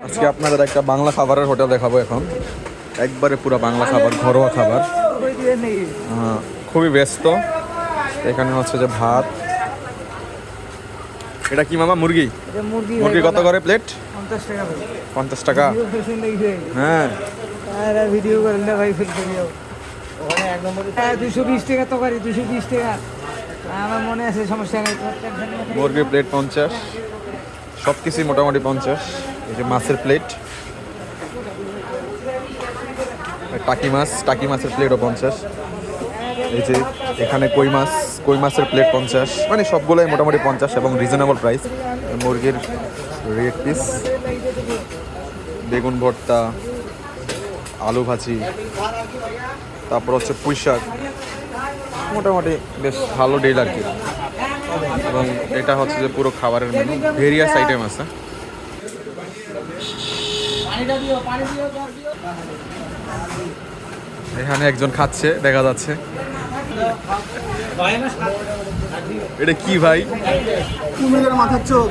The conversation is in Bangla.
আজকে আপনাদের একটা বাংলা খাবারের হোটেল দেখাবো এখন। একবারে পুরো বাংলা খাবার, ঘরোয়া খাবার। খুবই ব্যস্ত। এখানে হচ্ছে যে ভাত। এটা কি মামা? মুরগি? মুরগি কত করে প্লেট? 50 টাকা। হ্যাঁ, ভিডিও করেন না ভাই, ফেলফেলিও 220 টাকা তরকারি, 220 টাকা। আমার মনে আছে, সমস্যা নেই। মুরগির প্লেট 50, সব কিছুই মোটামুটি 50। এই যে মাছের প্লেট, টাকি মাছের প্লেটও 50। এই যে এখানে কই মাছের প্লেট 50, মানে সবগুলোই মোটামুটি 50 এবং রিজনেবল প্রাইস। মুরগির রেড পিস, বেগুন ভর্তা, আলু ভাজি, তারপর হচ্ছে পুঁই শাক। মোটামুটি বেশ ভালো ডিল আর কি। এবং এটা হচ্ছে যে পুরো খাবারের মেনু, ভেরিয়াস আইটেম আছে। এখানে একজন খাচ্ছে দেখা যাচ্ছে। এটা কি ভাই? কুমিরের মাথার চোখ।